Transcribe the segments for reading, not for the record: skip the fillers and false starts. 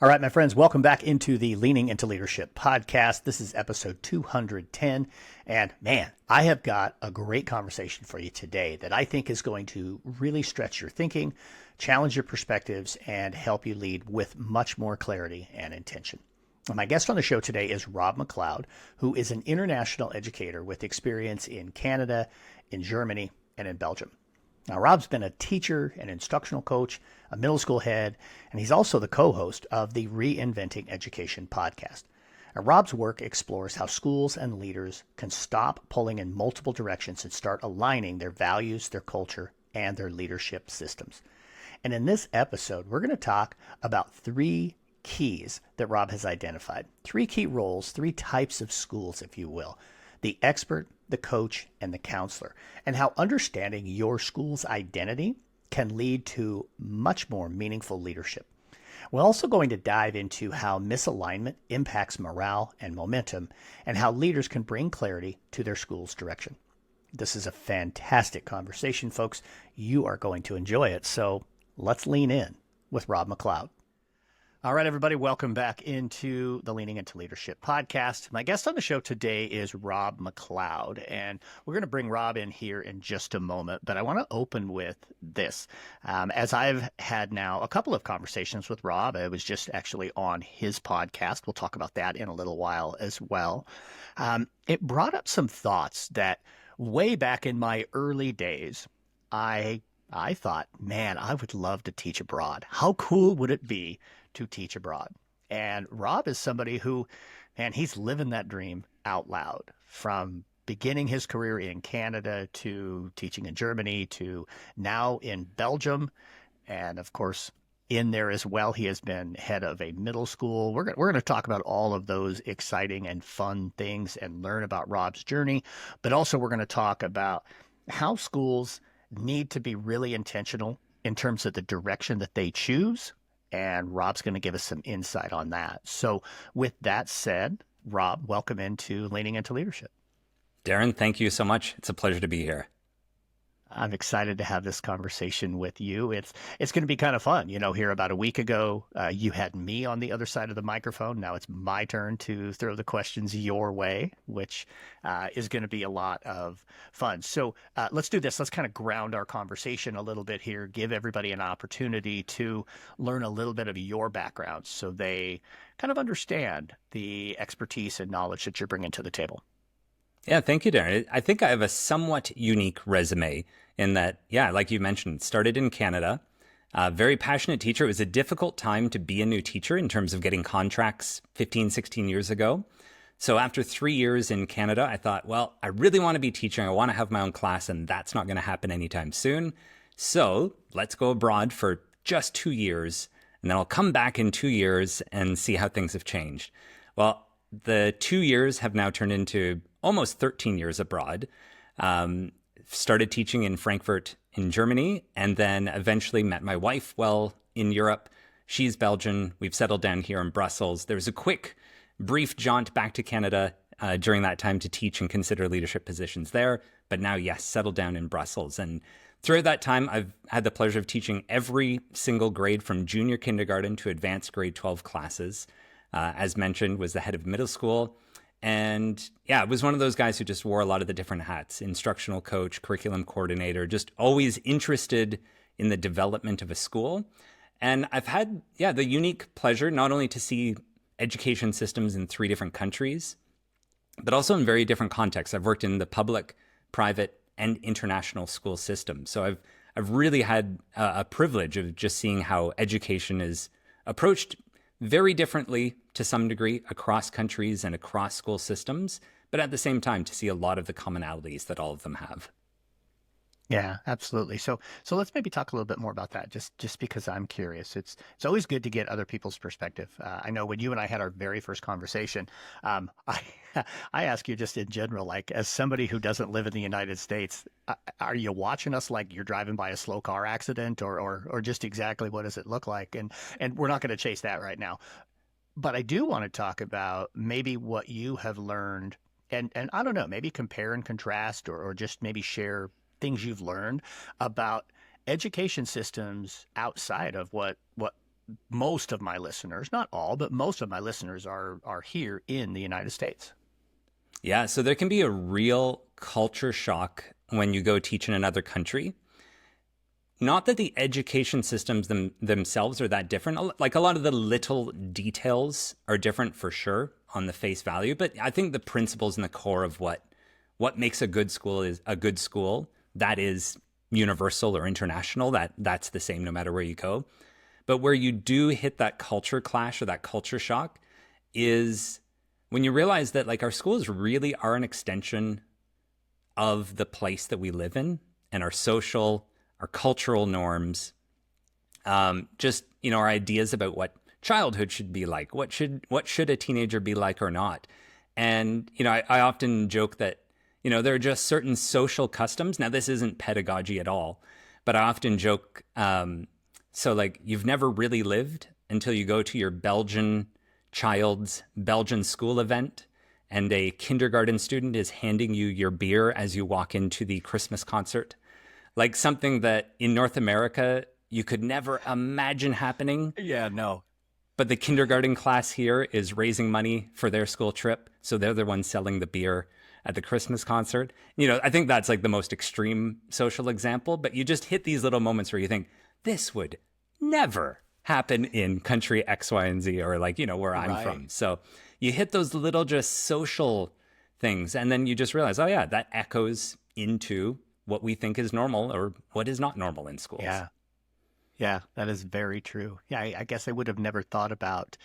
All right, my friends, welcome back into the Leaning into Leadership podcast. This is episode 210. And man, I have got a great conversation for you today that I think is going to really stretch your thinking, challenge your perspectives, and help you lead with much more clarity and intention. My guest on the show today is Rob McLeod, who is an international educator with experience in Canada, in Germany, and in Belgium. Now, Rob's been a teacher, an instructional coach, a middle school head, and he's also the co-host of the Reinventing Education podcast. Now, Rob's work explores how schools and leaders can stop pulling in multiple directions and start aligning their values, their culture, and their leadership systems. And in this episode, we're going to talk about three keys that Rob has identified. Three key roles, three types of schools, if you will. The expert, the coach, and the counselor, and how understanding your school's identity can lead to much more meaningful leadership. We're also going to dive into how misalignment impacts morale and momentum, and how leaders can bring clarity to their school's direction. This is a fantastic conversation, folks. You are going to enjoy it, so let's lean in with Rob McLeod. All right, everybody, welcome back into the Leaning into Leadership podcast. My guest on the show today is Rob McLeod, and we're going to bring Rob in here in just a moment, but I want to open with this. As I've had now a couple of conversations with Rob, I was just actually on his podcast. We'll talk about that in a little while as well. It brought up some thoughts that way back in my early days, I thought, man, I would love to teach abroad. How cool would it be to teach abroad? And Rob is somebody who, man, he's living that dream out loud, from beginning his career in Canada to teaching in Germany to now in Belgium. And of course, in there as well, he has been head of a middle school. We're going to talk about all of those exciting and fun things and learn about Rob's journey. But also we're going to talk about how schools need to be really intentional in terms of the direction that they choose. And Rob's going to give us some insight on that. So with that said, Rob, welcome into Leaning into Leadership. Darrin, thank you so much. It's a pleasure to be here. I'm excited to have this conversation with you. It's going to be kind of fun. You know, here about a week ago, you had me on the other side of the microphone. Now it's my turn to throw the questions your way, which is going to be a lot of fun. So let's do this. Let's kind of ground our conversation a little bit here, give everybody an opportunity to learn a little bit of your background so they kind of understand the expertise and knowledge that you're bringing to the table. Yeah, thank you, Darrin. I think I have a somewhat unique resume in that, yeah, like you mentioned, started in Canada, very passionate teacher. It was a difficult time to be a new teacher in terms of getting contracts 15, 16 years ago. So after 3 years in Canada, I thought, well, I really want to be teaching. I want to have my own class, and that's not going to happen anytime soon. So let's go abroad for just 2 years, and then I'll come back in 2 years and see how things have changed. Well, the 2 years have now turned into almost 13 years abroad. Started teaching in Frankfurt in Germany, and then eventually met my wife while in Europe. She's Belgian. We've settled down here in Brussels. There was a quick, brief jaunt back to Canada during that time to teach and consider leadership positions there. But now, yes, settled down in Brussels. And throughout that time, I've had the pleasure of teaching every single grade from junior kindergarten to advanced grade 12 classes. As mentioned, was the head of middle school. And yeah, it was one of those guys who just wore a lot of the different hats: instructional coach, curriculum coordinator, just always interested in the development of a school. And I've had, the unique pleasure not only to see education systems in 3 different countries, but also in very different contexts. I've worked in the public, private, and international school system. So I've really had a privilege of just seeing how education is approached very differently to some degree across countries and across school systems, but at the same time to see a lot of the commonalities that all of them have. Yeah, absolutely. So let's maybe talk a little bit more about that, just because I'm curious. It's always good to get other people's perspective. I know when you and I had our very first conversation, I I ask you just in general, like as somebody who doesn't live in the United States, are you watching us like you're driving by a slow car accident, or just exactly what does it look like? And we're not going to chase that right now. But I do want to talk about maybe what you have learned, and I don't know, maybe compare and contrast, or just maybe share things you've learned about education systems outside of what most of my listeners, not all, but most of my listeners are here in the United States. Yeah, so there can be a real culture shock when you go teach in another country. Not that the education systems themselves are that different. Like a lot of the little details are different for sure on the face value, but I think the principles and the core of what makes a good school is a good school. That is universal or international. That's the same no matter where you go. But where you do hit that culture clash or that culture shock is when you realize that like our schools really are an extension of the place that we live in and our social, our cultural norms, just, our ideas about what childhood should be like, what should a teenager be like or not. And, I often joke that, there are just certain social customs. Now, this isn't pedagogy at all, but I often joke, so like you've never really lived until you go to your child's Belgian school event and a kindergarten student is handing you your beer as you walk into the Christmas concert. Like something that in North America, you could never imagine happening. Yeah, no. But the kindergarten class here is raising money for their school trip. So they're the ones selling the beer at the Christmas concert. I think that's like the most extreme social example, but you just hit these little moments where you think, this would never happen in country X, Y, and Z, or like, where I'm from. So you hit those little just social things. And then you just realize, oh yeah, that echoes into what we think is normal or what is not normal in schools. Yeah. Yeah, that is very true. Yeah, I guess I would have never thought about,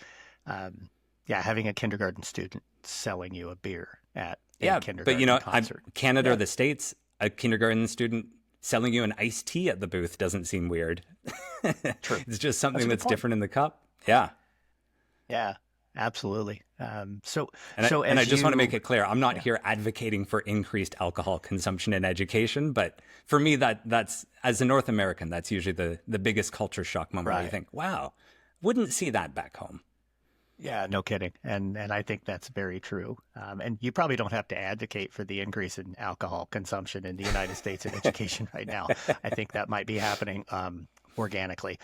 having a kindergarten student selling you a beer at a kindergarten concert. Canada or the States, a kindergarten student selling you an iced tea at the booth doesn't seem weird. True. It's just something that's different in the cup. Yeah. Yeah, absolutely. I just want to make it clear, I'm not here advocating for increased alcohol consumption in education, but for me, that's as a North American, that's usually the biggest culture shock moment where you think, wow, wouldn't see that back home. Yeah, no kidding. And I think that's very true. And you probably don't have to advocate for the increase in alcohol consumption in the United States in education right now. I think that might be happening organically.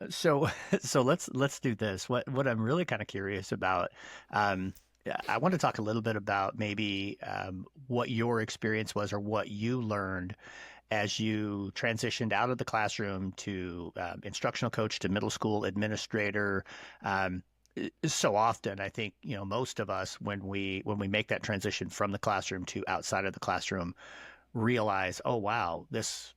So let's do this. What I'm really kind of curious about, I want to talk a little bit about maybe what your experience was or what you learned as you transitioned out of the classroom to instructional coach to middle school administrator. So often, I think, most of us, when we make that transition from the classroom to outside of the classroom, realize, oh, wow, this,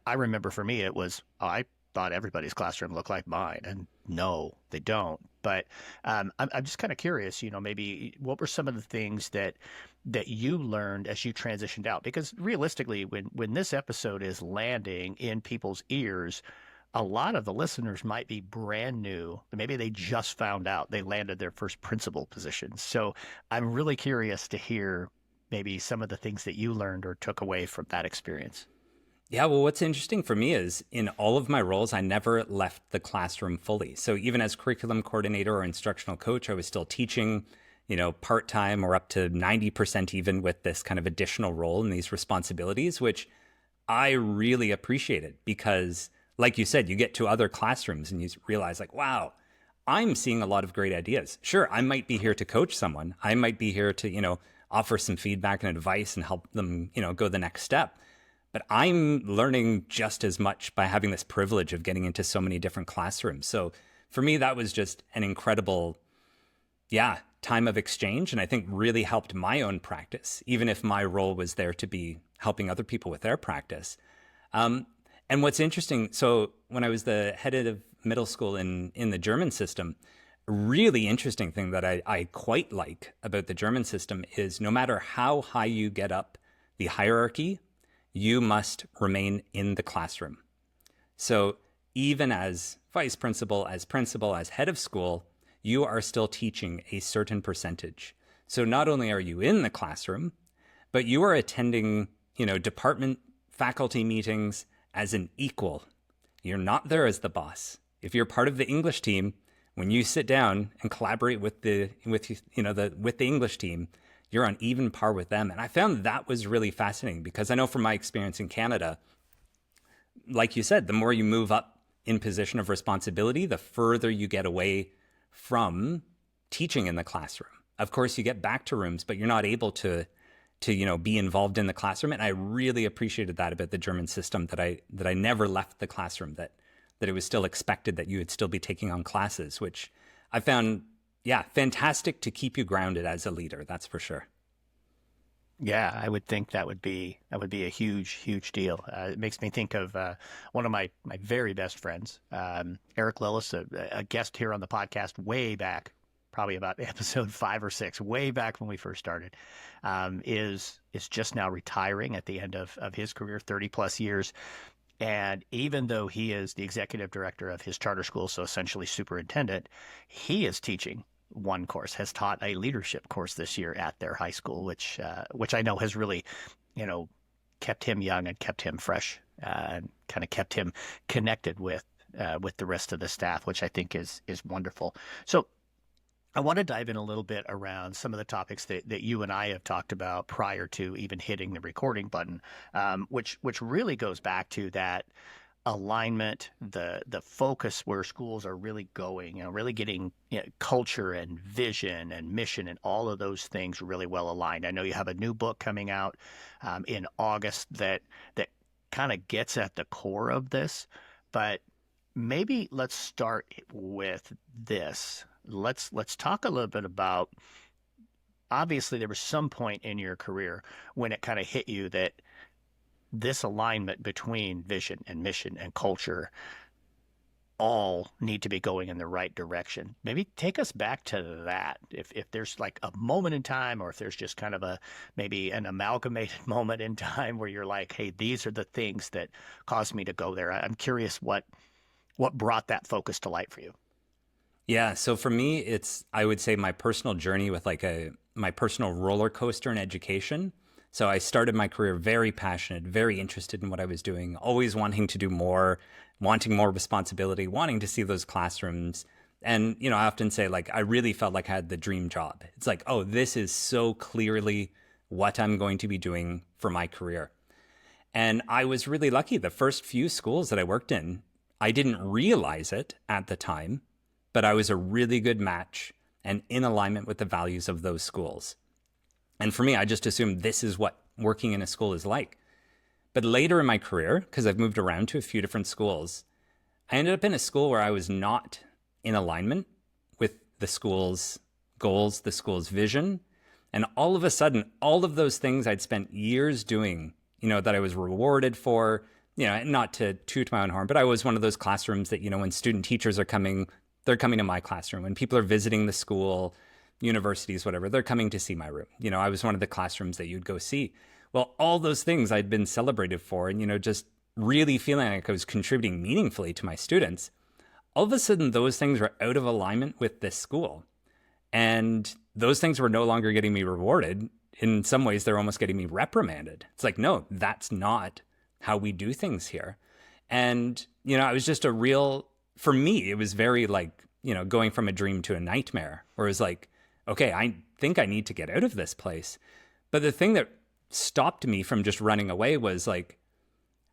I remember for me, it was, I thought everybody's classroom looked like mine. And no, they don't. But I'm just kind of curious, maybe what were some of the things that you learned as you transitioned out? Because realistically, when this episode is landing in people's ears, a lot of the listeners might be brand new. Maybe they just found out they landed their first principal position. So I'm really curious to hear maybe some of the things that you learned or took away from that experience. Yeah, well, what's interesting for me is in all of my roles, I never left the classroom fully. So even as curriculum coordinator or instructional coach, I was still teaching, part-time or up to 90% even with this kind of additional role and these responsibilities, which I really appreciated because like you said, you get to other classrooms and you realize like, wow, I'm seeing a lot of great ideas. Sure, I might be here to coach someone. I might be here to, offer some feedback and advice and help them, go the next step. But I'm learning just as much by having this privilege of getting into so many different classrooms. So for me, that was just an incredible, time of exchange. And I think really helped my own practice, even if my role was there to be helping other people with their practice. And what's interesting, so when I was the head of middle school in the German system, a really interesting thing that I quite like about the German system is no matter how high you get up the hierarchy, you must remain in the classroom. So even as vice principal, as head of school, you are still teaching a certain percentage. So not only are you in the classroom, but you are attending, department faculty meetings as an equal. You're not there as the boss. If you're part of the English team, when you sit down and collaborate with the English team, you're on even par with them. And I found that was really fascinating because I know from my experience in Canada, like you said, the more you move up in position of responsibility, the further you get away from teaching in the classroom. Of course, you get back to rooms, but you're not able to be involved in the classroom. And I really appreciated that about the German system, that I never left the classroom, that it was still expected that you would still be taking on classes, which I found, fantastic to keep you grounded as a leader. That's for sure. Yeah, I would think that would be a huge deal. It makes me think of one of my very best friends, Eric Lillis, a guest here on the podcast way back, probably about episode 5 or 6, way back when we first started, is just now retiring at the end of his career, 30 plus years. And even though he is the executive director of his charter school, so essentially superintendent, he is teaching one course, has taught a leadership course this year at their high school, which I know has really, kept him young and kept him fresh, and kind of kept him connected with the rest of the staff, which I think is wonderful. So I want to dive in a little bit around some of the topics that you and I have talked about prior to even hitting the recording button, which really goes back to that alignment, the focus where schools are really going, really getting culture and vision and mission and all of those things really well aligned. I know you have a new book coming out in August that kind of gets at the core of this, but maybe let's start with this. Let's talk a little bit about, obviously there was some point in your career when it kind of hit you that this alignment between vision and mission and culture all need to be going in the right direction. Maybe take us back to that. If there's like a moment in time, or if there's just kind of maybe an amalgamated moment in time where you're like, hey, these are the things that caused me to go there. I'm curious what brought that focus to light for you. Yeah. So for me, I would say my personal journey with my personal roller coaster in education. So I started my career very passionate, very interested in what I was doing, always wanting to do more, wanting more responsibility, wanting to see those classrooms. And, I often say, I really felt like I had the dream job. It's like, oh, this is so clearly what I'm going to be doing for my career. And I was really lucky. The first few schools that I worked in, I didn't realize it at the time, but I was a really good match and in alignment with the values of those schools. And for me, I just assumed this is what working in a school is like. But later in my career, because I've moved around to a few different schools, I ended up in a school where I was not in alignment with the school's goals, the school's vision. And all of a sudden, all of those things I'd spent years doing, that I was rewarded for, not to toot my own horn, but I was one of those classrooms that, when student teachers are coming, they're coming to my classroom. When people are visiting the school, universities, whatever, they're coming to see my room. I was one of the classrooms that you'd go see. Well, all those things I'd been celebrated for, and, just really feeling like I was contributing meaningfully to my students. All of a sudden, those things were out of alignment with this school. And those things were no longer getting me rewarded. In some ways, they're almost getting me reprimanded. It's like, no, that's not how we do things here. And, it was just for me, it was very going from a dream to a nightmare, where it was like, okay, I think I need to get out of this place. But the thing that stopped me from just running away was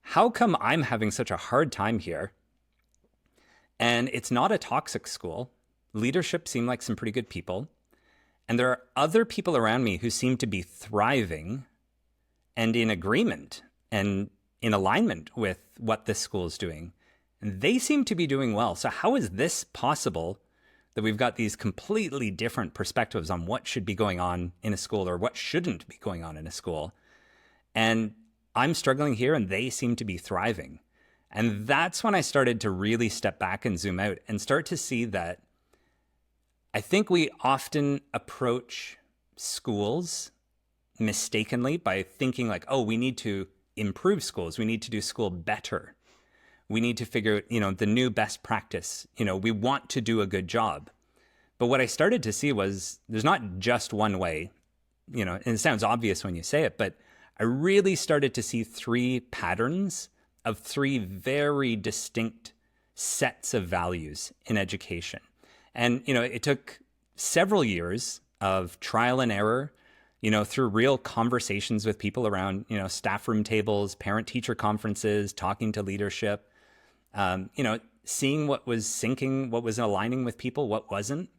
how come I'm having such a hard time here? And it's not a toxic school. Leadership seemed like some pretty good people. And there are other people around me who seem to be thriving and in agreement and in alignment with what this school is doing. And they seem to be doing well. So how is this possible that we've got these completely different perspectives on what should be going on in a school or what shouldn't be going on in a school? And I'm struggling here and they seem to be thriving. And that's when I started to really step back and zoom out and start to see that I think we often approach schools mistakenly by thinking oh, we need to improve schools. We need to do school better. We need to figure out, the new best practice. We want to do a good job. But what I started to see was there's not just one way, and it sounds obvious when you say it, but I really started to see 3 patterns of 3 very distinct sets of values in education. And, it took several years of trial and error, through real conversations with people around, staff room tables, parent-teacher conferences, talking to leadership, seeing what was syncing, what was aligning with people, what wasn't.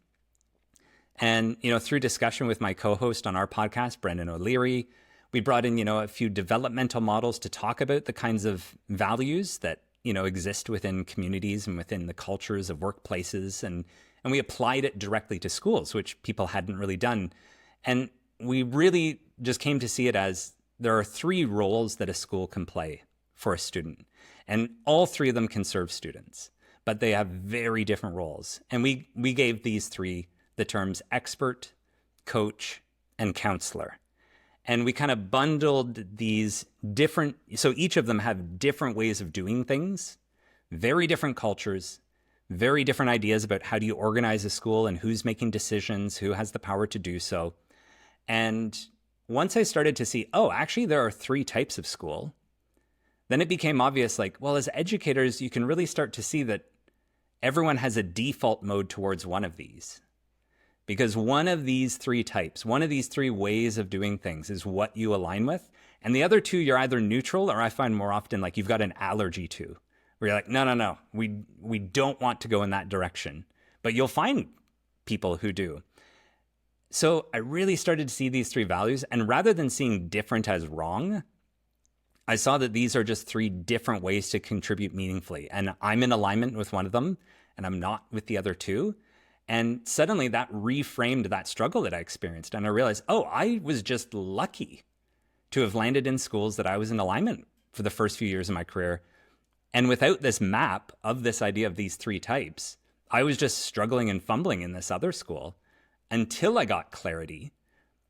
And, through discussion with my co-host on our podcast, Brendan O'Leary, we brought in, a few developmental models to talk about the kinds of values that, exist within communities and within the cultures of workplaces. And we applied it directly to schools, which people hadn't really done. And we really just came to see it as there are 3 roles that a school can play for a student. And all 3 of them can serve students, but they have very different roles. And we gave these 3 the terms expert, coach, and counselor. And we kind of bundled these different, so each of them have different ways of doing things, very different cultures, very different ideas about how do you organize a school and who's making decisions, who has the power to do so. And once I started to see, actually there are 3 types of school, then it became obvious, as educators, you can really start to see that everyone has a default mode towards one of these. Because one of these 3 types, one of these 3 ways of doing things is what you align with. And the other 2, you're either neutral, or I find more often you've got an allergy to, where you're like, no, we don't want to go in that direction. But you'll find people who do. So I really started to see these 3 values. And rather than seeing different as wrong, I saw that these are just 3 different ways to contribute meaningfully. And I'm in alignment with one of them, and I'm not with the other 2. And suddenly that reframed that struggle that I experienced. And I realized, I was just lucky to have landed in schools that I was in alignment for the first few years of my career. And without this map of this idea of these 3 types, I was just struggling and fumbling in this other school until I got clarity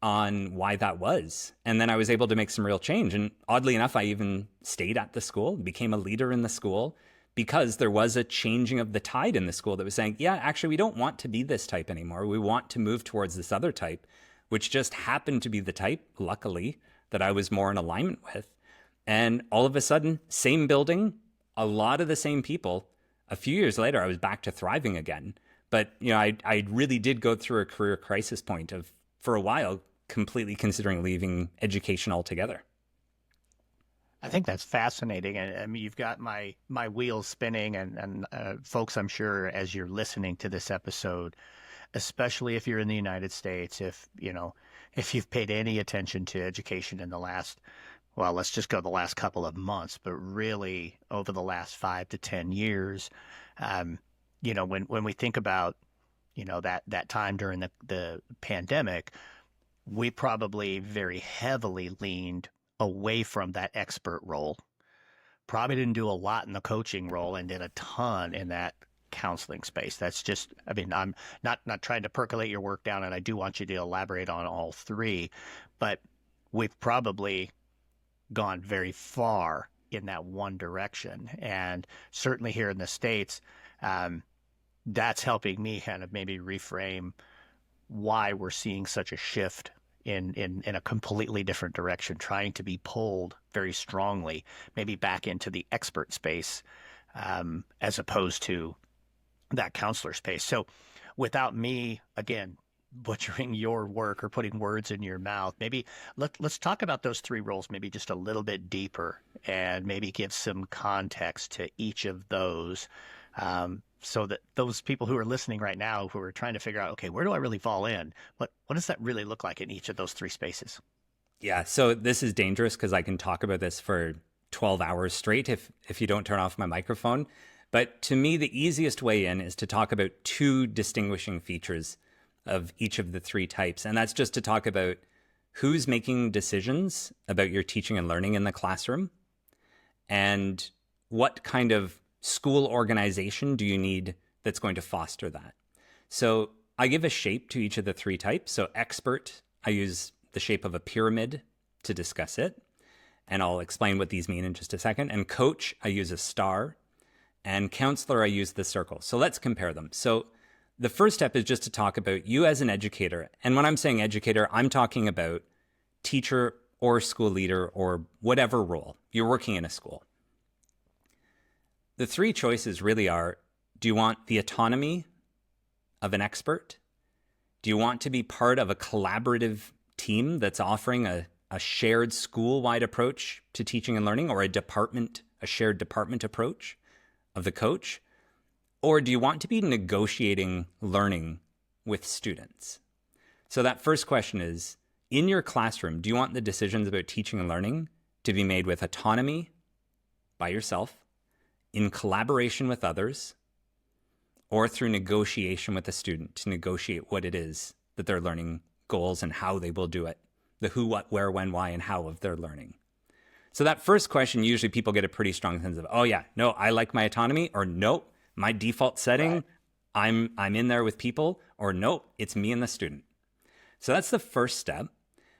on why that was. And then I was able to make some real change. And oddly enough, I even stayed at the school, became a leader in the school, because there was a changing of the tide in the school that was saying, yeah, actually, we don't want to be this type anymore. We want to move towards this other type, which just happened to be the type, luckily, that I was more in alignment with. And all of a sudden, same building, a lot of the same people. A few years later, I was back to thriving again. But, I really did go through a career crisis point of, for a while, completely considering leaving education altogether. I think that's fascinating. And I mean, you've got my wheels spinning, and folks, I'm sure as you're listening to this episode, especially if you're in the United States, if you've paid any attention to education in the last, well, let's just go the last couple of months, but really over the last 5 to 10 years, when we think about, that time during the pandemic, we probably very heavily leaned away from that expert role. Probably didn't do a lot in the coaching role and did a ton in that counseling space. That's just, I mean, I'm not trying to percolate your work down, and I do want you to elaborate on all 3, but we've probably gone very far in that one direction. And certainly here in the States, that's helping me kind of maybe reframe why we're seeing such a shift in a completely different direction, trying to be pulled very strongly, maybe back into the expert space, as opposed to that counselor space. So without me, again, butchering your work or putting words in your mouth, maybe let's talk about those 3 roles maybe just a little bit deeper, and maybe give some context to each of those, so that those people who are listening right now, who are trying to figure out, okay, where do I really fall in? What does that really look like in each of those 3 spaces? Yeah, so this is dangerous because I can talk about this for 12 hours straight if you don't turn off my microphone. But to me, the easiest way in is to talk about 2 distinguishing features of each of the 3 types. And that's just to talk about who's making decisions about your teaching and learning in the classroom, and what kind of school organization do you need that's going to foster that. So I give a shape to each of the 3 types. So expert, I use the shape of a pyramid to discuss it, and I'll explain what these mean in just a second. And coach, I use a star, and counselor, I use the circle. So let's compare them. So the first step is just to talk about you as an educator. And when I'm saying educator, I'm talking about teacher or school leader or whatever role. You're working in a school. The 3 choices really are, do you want the autonomy of an expert? Do you want to be part of a collaborative team that's offering a shared school-wide approach to teaching and learning, or a shared department approach of the coach? Or do you want to be negotiating learning with students? So that first question is, in your classroom, do you want the decisions about teaching and learning to be made with autonomy by yourself, in collaboration with others, or through negotiation with the student to negotiate what it is that they're learning, goals, and how they will do it, the who, what, where, when, why, and how of their learning? So that first question, usually people get a pretty strong sense of, oh yeah, no, I like my autonomy, or nope, my default setting, right. I'm in there with people, or nope, it's me and the student. So that's the first step.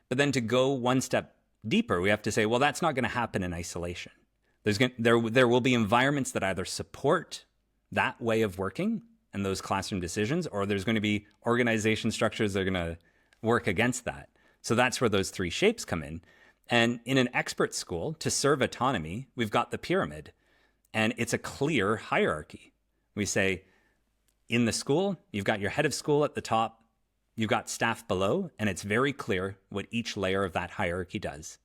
But then to go one step deeper, we have to say, well, that's not going to happen in isolation. There will be environments that either support that way of working and those classroom decisions, or there's going to be organization structures that are going to work against that. So that's where those three shapes come in. And in an expert school, to serve autonomy, we've got the pyramid, and it's a clear hierarchy. We say, in the school, you've got your head of school at the top, you've got staff below, and it's very clear what each layer of that hierarchy does.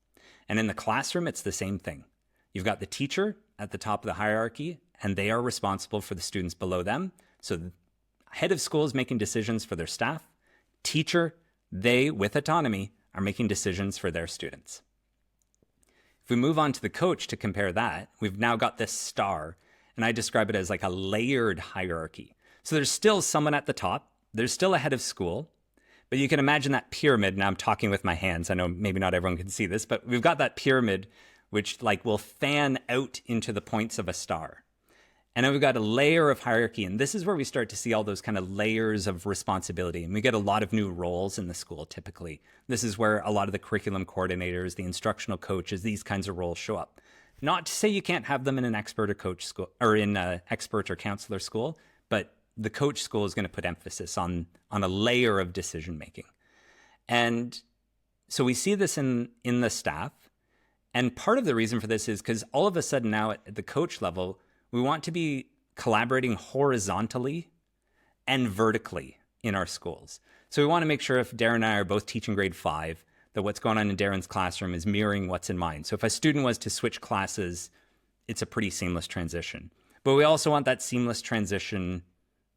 And in the classroom, it's the same thing. You've got the teacher at the top of the hierarchy, and they are responsible for the students below them. So the head of school is making decisions for their staff. Teacher, they, with autonomy, are making decisions for their students. If we move on to the coach to compare that, we've now got this star, and I describe it as like a layered hierarchy. So there's still someone at the top, there's still a head of school, but you can imagine that pyramid. Now I'm talking with my hands. I know maybe not everyone can see this, but we've got that pyramid which like will fan out into the points of a star. And then we've got a layer of hierarchy. And this is where we start to see all those kind of layers of responsibility. And we get a lot of new roles in the school typically. This is where a lot of the curriculum coordinators, the instructional coaches, these kinds of roles show up. Not to say you can't have them in an expert or coach school or in an expert or counselor school, but the coach school is going to put emphasis on a layer of decision making. And so we see this in the staff. And part of the reason for this is because all of a sudden now at the coach level, we want to be collaborating horizontally and vertically in our schools. So we want to make sure if Darrin and I are both teaching grade 5, that what's going on in Darrin's classroom is mirroring what's in mine. So if a student was to switch classes, it's a pretty seamless transition. But we also want that seamless transition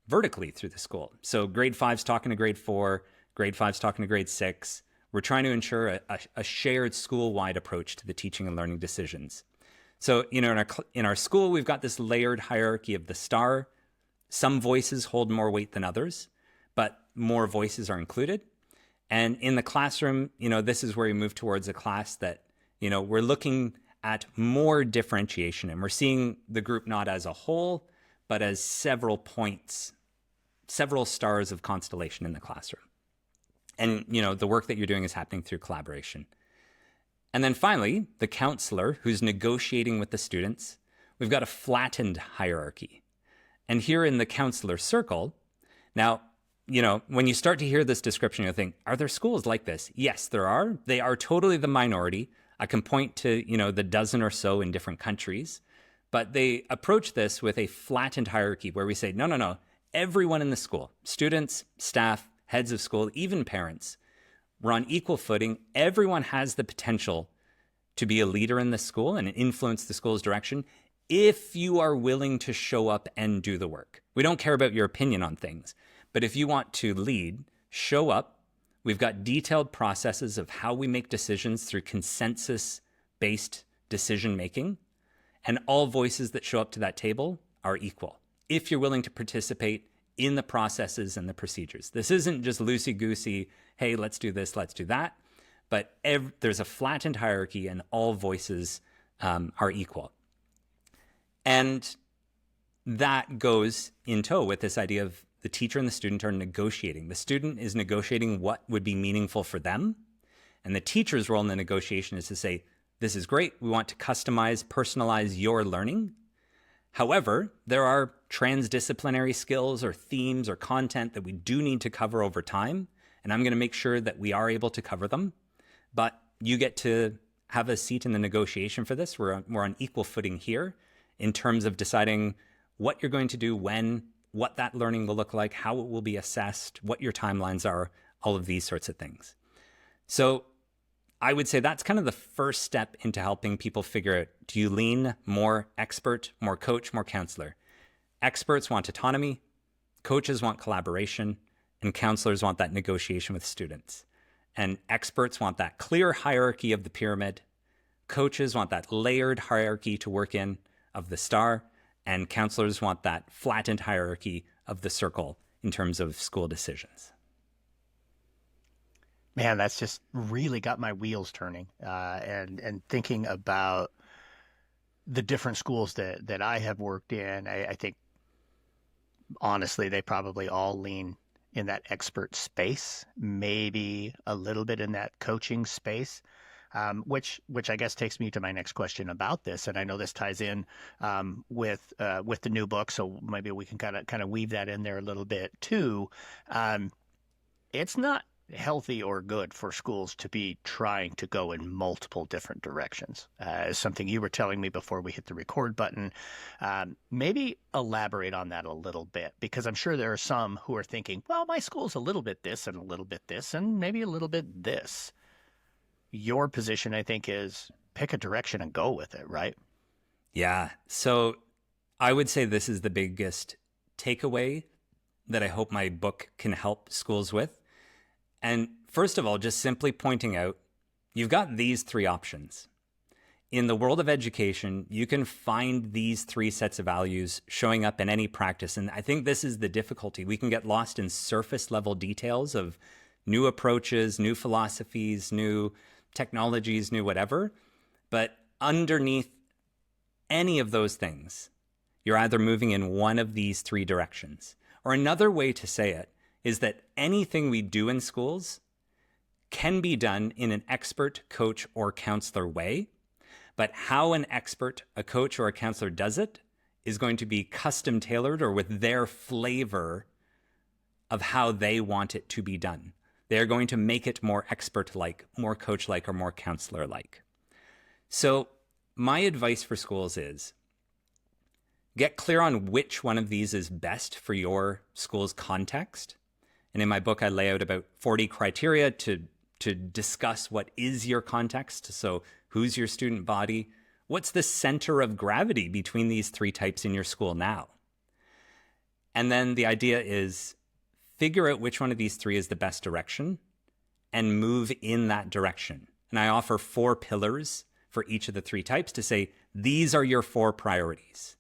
vertically through the school. So grade 5's talking to grade 4, grade 5's talking to grade 6. We're trying to ensure a shared school-wide approach to the teaching and learning decisions. So, in our school, we've got this layered hierarchy of the star. Some voices hold more weight than others, but more voices are included. And in the classroom, this is where we move towards a class that, we're looking at more differentiation, and we're seeing the group not as a whole, but as several points, several stars of constellation in the classroom. And, the work that you're doing is happening through collaboration. And then finally, the counselor who's negotiating with the students, we've got a flattened hierarchy. And here in the counselor circle, now, when you start to hear this description, you'll think, are there schools like this? Yes, there are. They are totally the minority. I can point to, the dozen or so in different countries. But they approach this with a flattened hierarchy where we say, no. Everyone in the school, students, staff, heads of school, even parents, we're on equal footing. Everyone has the potential to be a leader in the school and influence the school's direction if you are willing to show up and do the work. We don't care about your opinion on things, but if you want to lead, show up. We've got detailed processes of how we make decisions through consensus-based decision making, and all voices that show up to that table are equal if you're willing to participate in the processes and the procedures. This isn't just loosey-goosey, hey, let's do this, let's do that. But there's a flattened hierarchy and all voices are equal. And that goes in tow with this idea of the teacher and the student are negotiating. The student is negotiating what would be meaningful for them. And the teacher's role in the negotiation is to say, this is great. We want to customize, personalize your learning. However, there are transdisciplinary skills or themes or content that we do need to cover over time, and I'm going to make sure that we are able to cover them. But you get to have a seat in the negotiation for this. We're on equal footing here in terms of deciding what you're going to do, when, what that learning will look like, how it will be assessed, what your timelines are, all of these sorts of things. So I would say that's kind of the first step into helping people figure out, do you lean more expert, more coach, more counselor? Experts want autonomy, coaches want collaboration, and counselors want that negotiation with students. And experts want that clear hierarchy of the pyramid. Coaches want that layered hierarchy to work in of the star. And counselors want that flattened hierarchy of the circle in terms of school decisions. Man, that's just really got my wheels turning, and thinking about the different schools that I have worked in. I think honestly they probably all lean in that expert space, maybe a little bit in that coaching space. Which I guess takes me to my next question about this, and I know this ties in with the new book, so maybe we can kind of weave that in there a little bit too. It's not healthy or good for schools to be trying to go in multiple different directions. Something you were telling me before we hit the record button. Maybe elaborate on that a little bit, because I'm sure there are some who are thinking, well, my school's a little bit this and a little bit this and maybe a little bit this. Your position, I think, is pick a direction and go with it, right? Yeah. So I would say this is the biggest takeaway that I hope my book can help schools with. And first of all, just simply pointing out, you've got these three options. In the world of education, you can find these three sets of values showing up in any practice. And I think this is the difficulty. We can get lost in surface level details of new approaches, new philosophies, new technologies, new whatever. But underneath any of those things, you're either moving in one of these three directions. Or another way to say it is that anything we do in schools can be done in an expert, coach, or counselor way. But how an expert, a coach, or a counselor does it is going to be custom tailored or with their flavor of how they want it to be done. They're going to make it more expert-like, more coach-like, or more counselor-like. So my advice for schools is get clear on which one of these is best for your school's context. And in my book, I lay out about 40 criteria to discuss what is your context. So who's your student body? What's the center of gravity between these three types in your school now? And then the idea is figure out which one of these three is the best direction and move in that direction. And I offer 4 pillars for each of the 3 types to say, these are your 4 priorities.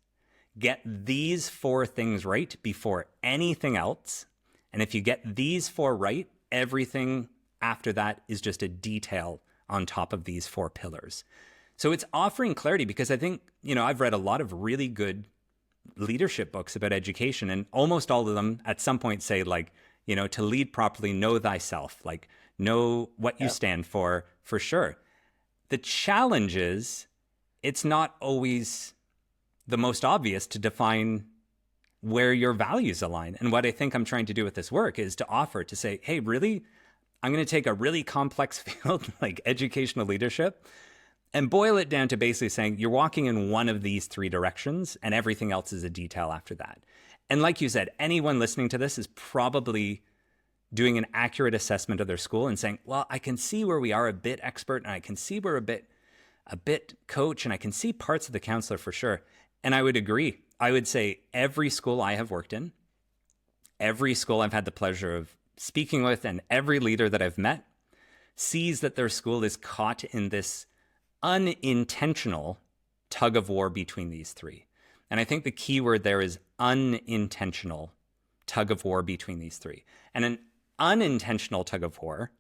Get these 4 things right before anything else. And if you get these 4 right, everything after that is just a detail on top of these 4 pillars. So it's offering clarity, because I think, I've read a lot of really good leadership books about education, and almost all of them at some point say, like, to lead properly, know thyself, like know what you stand for sure. The challenge is it's not always the most obvious to define where your values align. And what I think I'm trying to do with this work is to offer to say, hey, really, I'm going to take a really complex field like educational leadership and boil it down to basically saying you're walking in one of these 3 directions and everything else is a detail after that. And like you said, anyone listening to this is probably doing an accurate assessment of their school and saying, well, I can see where we are a bit expert, and I can see we're a bit coach, and I can see parts of the counselor for sure. And I would agree. I would say every school I have worked in, every school I've had the pleasure of speaking with, and every leader that I've met sees that their school is caught in this unintentional tug of war between these 3. And I think the key word there is unintentional tug of war between these 3. And an unintentional tug of war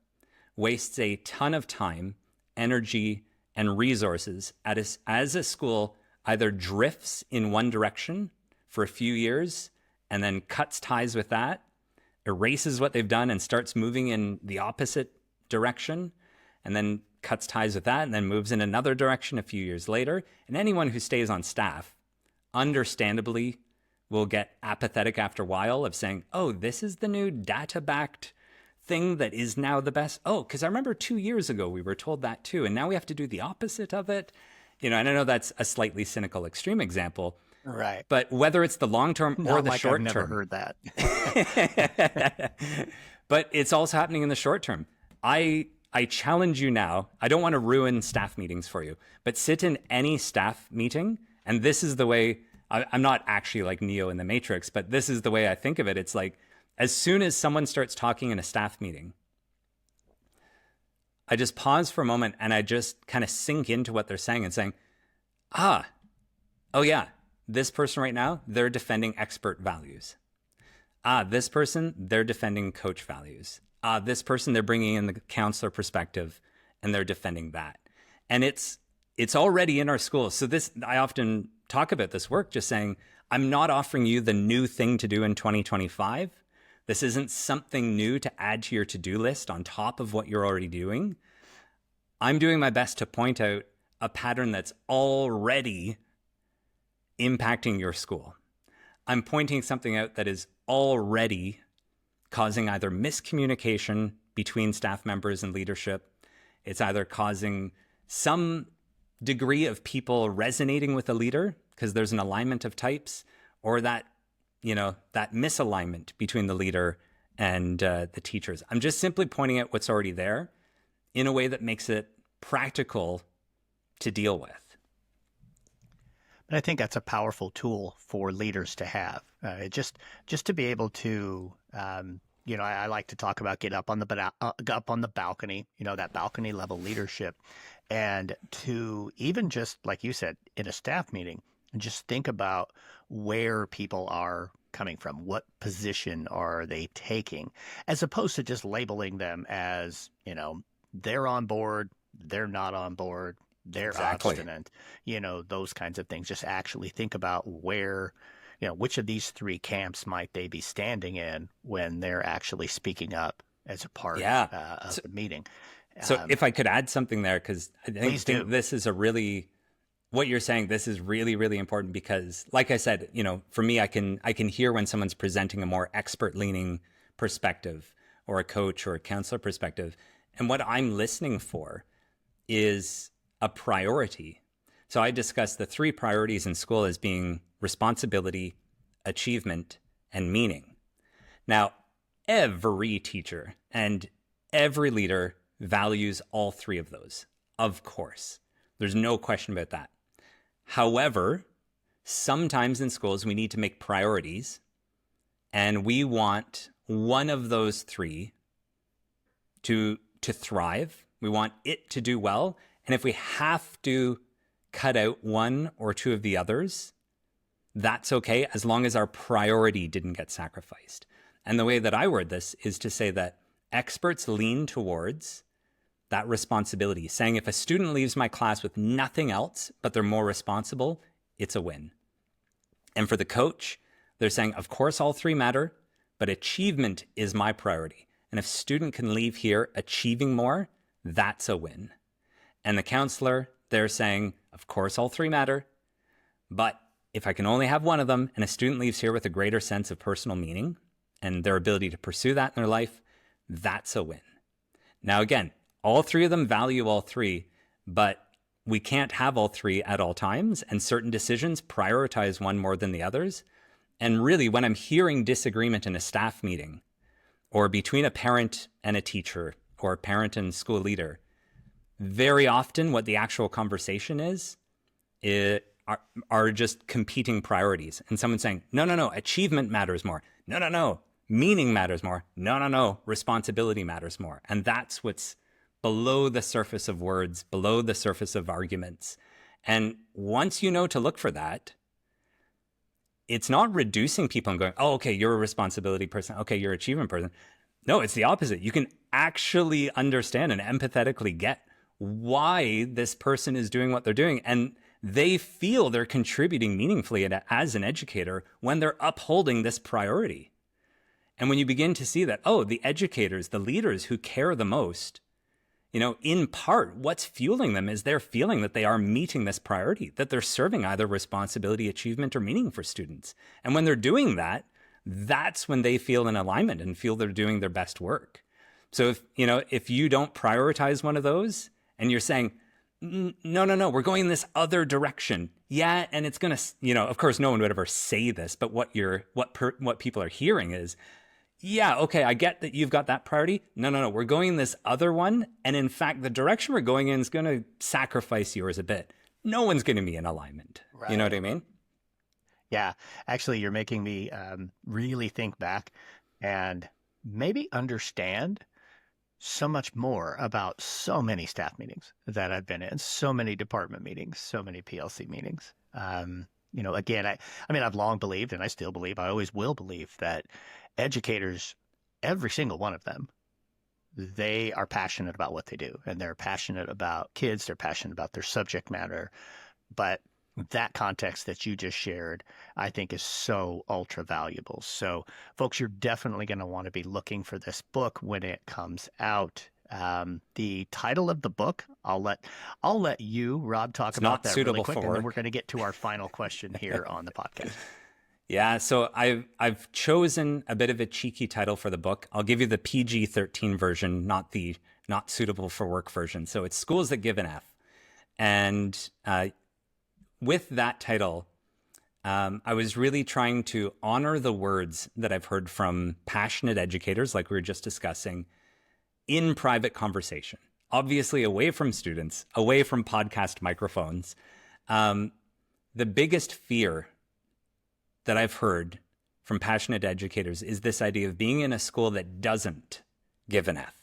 wastes a ton of time, energy, and resources as a school either drifts in one direction for a few years and then cuts ties with that, erases what they've done and starts moving in the opposite direction, and then cuts ties with that and then moves in another direction a few years later. And anyone who stays on staff, understandably, will get apathetic after a while of saying, oh, this is the new data-backed thing that is now the best. Oh, because I remember 2 years ago we were told that too, and now we have to do the opposite of it. And I know that's a slightly cynical extreme example. Right. But whether it's the long-term or the short-term. I've never heard that. But it's also happening in the short term. I challenge you now. I don't want to ruin staff meetings for you, but sit in any staff meeting. And this is the way I'm not actually like Neo in the Matrix, but this is the way I think of it. It's like, as soon as someone starts talking in a staff meeting, I just pause for a moment and I just kind of sink into what they're saying and saying, oh yeah, this person right now, they're defending expert values. This person, they're defending coach values. This person, they're bringing in the counselor perspective and they're defending that. And it's already in our schools. So I often talk about this work just saying, I'm not offering you the new thing to do in 2025. This isn't something new to add to your to-do list on top of what you're already doing. I'm doing my best to point out a pattern that's already impacting your school. I'm pointing something out that is already causing either miscommunication between staff members and leadership. It's either causing some degree of people resonating with the leader because there's an alignment of types, or that misalignment between the leader and the teachers. I'm just simply pointing out what's already there in a way that makes it practical to deal with. But I think that's a powerful tool for leaders to have. Just to be able to, I like to talk about get up on the balcony, that balcony level leadership, and to even just like you said in a staff meeting, and just think about where people are coming from, what position are they taking, as opposed to just labeling them as, they're on board, they're not on board, they're obstinate, those kinds of things. Just actually think about where, which of these three camps might they be standing in when they're actually speaking up as a part of the meeting. So if I could add something there, because I think this is what you're saying, this is really, really important because, like I said, for me, I can hear when someone's presenting a more expert leaning perspective or a coach or a counselor perspective. And what I'm listening for is a priority. So I discussed the three priorities in school as being responsibility, achievement, and meaning. Now, every teacher and every leader values all three of those, of course. There's no question about that. However, sometimes in schools, we need to make priorities, and we want one of those three to thrive. We want it to do well. And if we have to cut out one or two of the others, that's okay, as long as our priority didn't get sacrificed. And the way that I word this is to say that experts lean towards that responsibility, saying if a student leaves my class with nothing else, but they're more responsible, it's a win. And for the coach, they're saying, of course, all three matter, but achievement is my priority. And if student can leave here achieving more, that's a win. And the counselor, they're saying, of course, all three matter, but if I can only have one of them and a student leaves here with a greater sense of personal meaning and their ability to pursue that in their life, that's a win. Now, again, all three of them value all three, but we can't have all three at all times, and certain decisions prioritize one more than the others. And really, when I'm hearing disagreement in a staff meeting or between a parent and a teacher or a parent and school leader, very often what the actual conversation are just competing priorities. And someone saying, no, achievement matters more. No, meaning matters more. No, responsibility matters more. And that's what's below the surface of words, below the surface of arguments. And once you know to look for that, it's not reducing people and going, oh, okay, you're a responsibility person. Okay, you're an achievement person. No, it's the opposite. You can actually understand and empathetically get why this person is doing what they're doing. And they feel they're contributing meaningfully as an educator when they're upholding this priority. And when you begin to see that, oh, the educators, the leaders who care the most, in part, what's fueling them is they're feeling that they are meeting this priority, that they're serving either responsibility, achievement, or meaning for students. And when they're doing that, that's when they feel in alignment and feel they're doing their best work. So if you don't prioritize one of those and you're saying, no, we're going in this other direction. Yeah, and it's going to, of course, no one would ever say this, but what people are hearing is, yeah, okay, I get that you've got that priority. No, we're going this other one. And in fact, the direction we're going in is going to sacrifice yours a bit. No one's going to be in alignment. Right. You know what I mean? Yeah, actually, you're making me really think back and maybe understand so much more about so many staff meetings that I've been in, so many department meetings, so many PLC meetings. Again, I mean, I've long believed, and I still believe, I always will believe that educators, every single one of them, they are passionate about what they do, and they're passionate about kids. They're passionate about their subject matter. But that context that you just shared, I think is so ultra valuable. So, folks, you're definitely going to want to be looking for this book when it comes out. The title of the book, I'll let you, Rob, talk It's about not that really suitable quick, for and then we're work. going to get to our final question here on the podcast. Yeah, so I've chosen a bit of a cheeky title for the book. I'll give you the PG-13 version, not the not suitable for work version. So it's Schools That Give an F. And with that title, I was really trying to honor the words that I've heard from passionate educators, like we were just discussing, in private conversation. Obviously, away from students, away from podcast microphones. The biggest fear that I've heard from passionate educators is this idea of being in a school that doesn't give an F.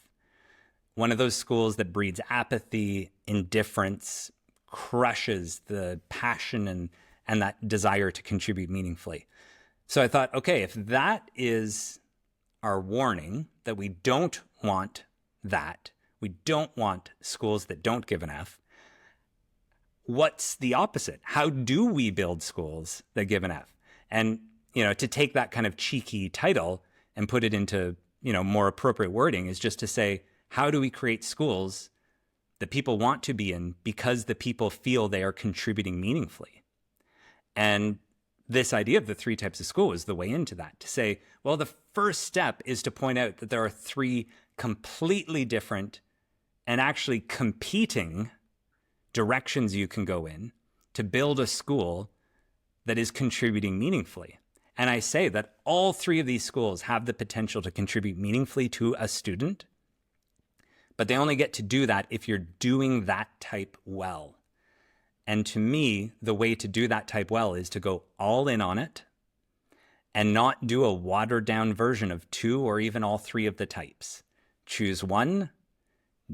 One of those schools that breeds apathy, indifference, crushes the passion and that desire to contribute meaningfully. So I thought, okay, if that is our warning, that we don't want that, we don't want schools that don't give an F, what's the opposite? How do we build schools that give an F? And, to take that kind of cheeky title and put it into, more appropriate wording is just to say, how do we create schools that people want to be in because the people feel they are contributing meaningfully? And this idea of the three types of school is the way into that, to say, well, the first step is to point out that there are three completely different and actually competing directions you can go in to build a school that is contributing meaningfully. And I say that all three of these schools have the potential to contribute meaningfully to a student, but they only get to do that if you're doing that type well. And to me, the way to do that type well is to go all in on it and not do a watered down version of two or even all three of the types. Choose one,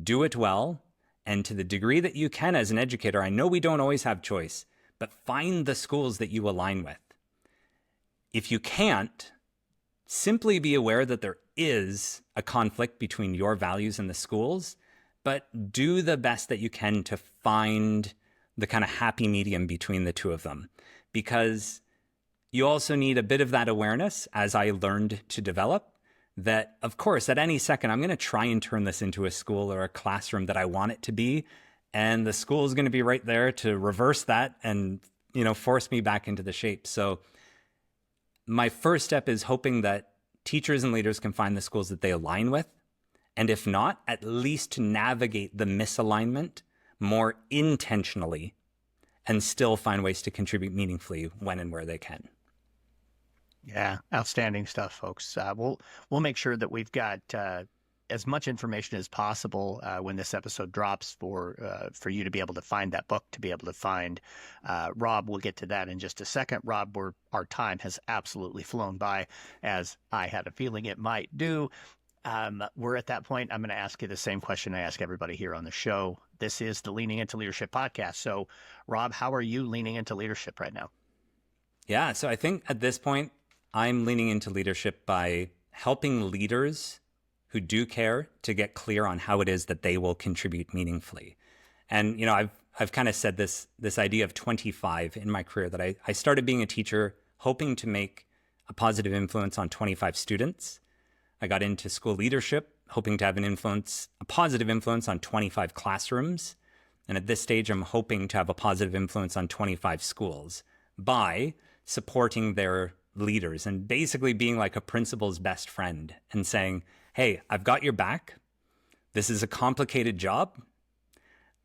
do it well, and to the degree that you can as an educator, I know we don't always have choice, but find the schools that you align with. If you can't, simply be aware that there is a conflict between your values and the schools, but do the best that you can to find the kind of happy medium between the two of them. Because you also need a bit of that awareness, as I learned to develop, that of course, at any second, I'm going to try and turn this into a school or a classroom that I want it to be. And the school is going to be right there to reverse that and, force me back into the shape. So my first step is hoping that teachers and leaders can find the schools that they align with. And if not, at least to navigate the misalignment more intentionally and still find ways to contribute meaningfully when and where they can. Yeah, outstanding stuff, folks. We'll make sure that we've got as much information as possible when this episode drops for you to be able to find that book, to be able to find Rob. We'll get to that in just a second. Rob, our time has absolutely flown by, as I had a feeling it might do. We're at that point. I'm going to ask you the same question I ask everybody here on the show. This is the Leaning Into Leadership podcast. So, Rob, how are you leaning into leadership right now? Yeah, so I think at this point, I'm leaning into leadership by helping leaders who do care to get clear on how it is that they will contribute meaningfully. And, I've kind of said this idea of 25 in my career, that I started being a teacher hoping to make a positive influence on 25 students. I got into school leadership, hoping to have a positive influence on 25 classrooms. And at this stage, I'm hoping to have a positive influence on 25 schools by supporting their leaders and basically being like a principal's best friend and saying, hey, I've got your back. This is a complicated job.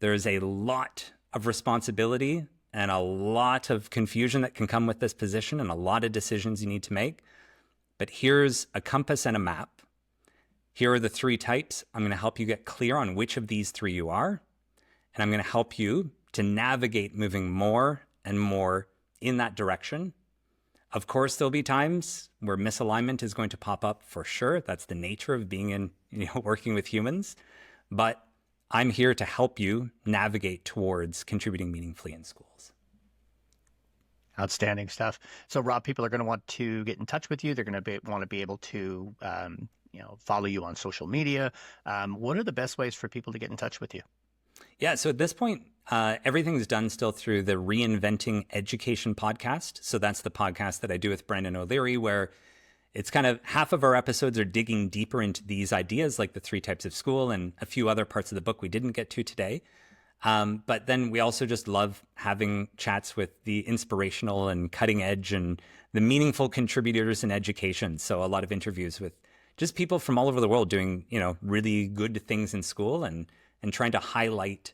There's a lot of responsibility and a lot of confusion that can come with this position and a lot of decisions you need to make. But here's a compass and a map. Here are the three types. I'm going to help you get clear on which of these three you are. And I'm going to help you to navigate moving more and more in that direction Of course, there'll be times where misalignment is going to pop up for sure. That's the nature of being in, working with humans. But I'm here to help you navigate towards contributing meaningfully in schools. Outstanding stuff. So, Rob, people are going to want to get in touch with you. They're going to want to be able to, follow you on social media. What are the best ways for people to get in touch with you? Yeah, so at this point, everything's done still through the Reinventing Education podcast. So that's the podcast that I do with Brendan O'Leary, where it's kind of half of our episodes are digging deeper into these ideas, like the 3 types of school and a few other parts of the book we didn't get to today. But then we also just love having chats with the inspirational and cutting edge and the meaningful contributors in education. So a lot of interviews with just people from all over the world doing, really good things in school and trying to highlight,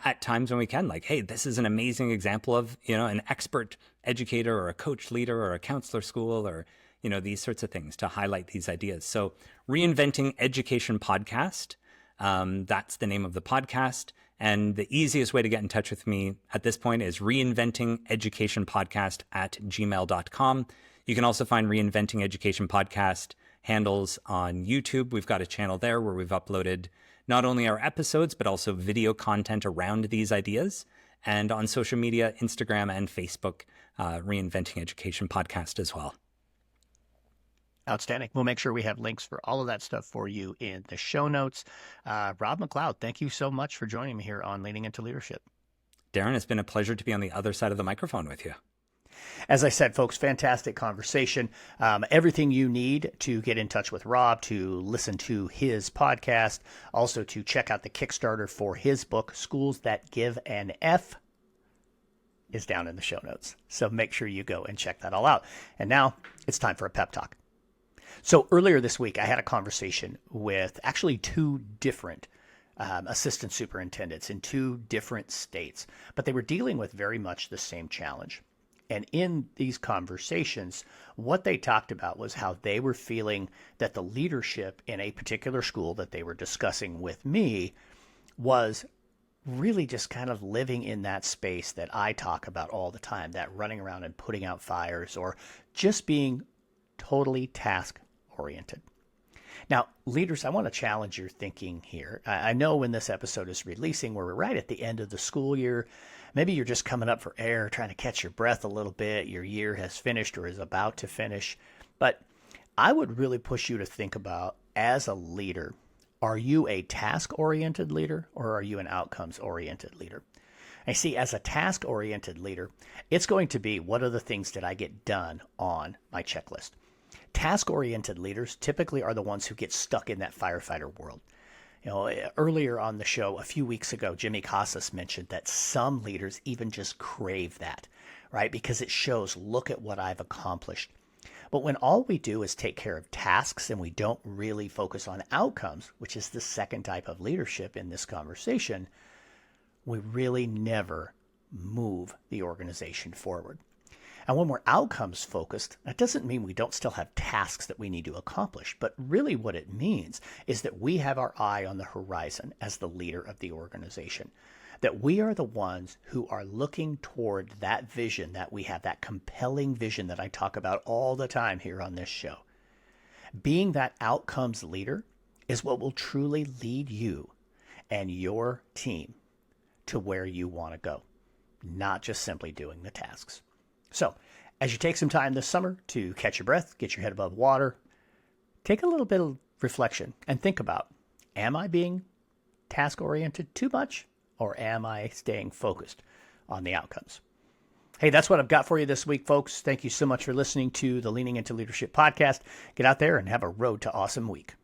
at times when we can, like, hey, this is an amazing example of, an expert educator or a coach leader or a counselor school or, these sorts of things to highlight these ideas. So Reinventing Education podcast, that's the name of the podcast. And the easiest way to get in touch with me at this point is reinventingeducationpodcast@gmail.com. You can also find Reinventing Education Podcast handles on YouTube. We've got a channel there where we've uploaded not only our episodes, but also video content around these ideas. And on social media, Instagram and Facebook, Reinventing Education Podcast as well. Outstanding. We'll make sure we have links for all of that stuff for you in the show notes. Rob McLeod, thank you so much for joining me here on Leaning into Leadership. Darrin, it's been a pleasure to be on the other side of the microphone with you. As I said, folks, fantastic conversation. Everything you need to get in touch with Rob, to listen to his podcast, also to check out the Kickstarter for his book, Schools That Give an F, is down in the show notes. So make sure you go and check that all out. And now it's time for a pep talk. So earlier this week, I had a conversation with actually 2 different assistant superintendents in 2 different states, but they were dealing with very much the same challenge. And in these conversations, what they talked about was how they were feeling that the leadership in a particular school that they were discussing with me was really just kind of living in that space that I talk about all the time, that running around and putting out fires or just being totally task-oriented. Now, leaders, I want to challenge your thinking here. I know when this episode is releasing, we're right at the end of the school year. Maybe you're just coming up for air, trying to catch your breath a little bit. Your year has finished or is about to finish. But I would really push you to think about, as a leader, are you a task-oriented leader or are you an outcomes-oriented leader? I see, as a task-oriented leader, it's going to be, what are the things that I get done on my checklist? Task-oriented leaders typically are the ones who get stuck in that firefighter world. Earlier on the show, a few weeks ago, Jimmy Casas mentioned that some leaders even just crave that, right? Because it shows, look at what I've accomplished. But when all we do is take care of tasks and we don't really focus on outcomes, which is the second type of leadership in this conversation, we really never move the organization forward. And when we're outcomes focused, that doesn't mean we don't still have tasks that we need to accomplish, but really what it means is that we have our eye on the horizon as the leader of the organization, that we are the ones who are looking toward that vision that we have, that compelling vision that I talk about all the time here on this show. Being that outcomes leader is what will truly lead you and your team to where you want to go, not just simply doing the tasks. So, as you take some time this summer to catch your breath, get your head above water, take a little bit of reflection and think about, am I being task-oriented too much, or am I staying focused on the outcomes? Hey, that's what I've got for you this week, folks. Thank you so much for listening to the Leaning into Leadership podcast. Get out there and have a road to awesome week.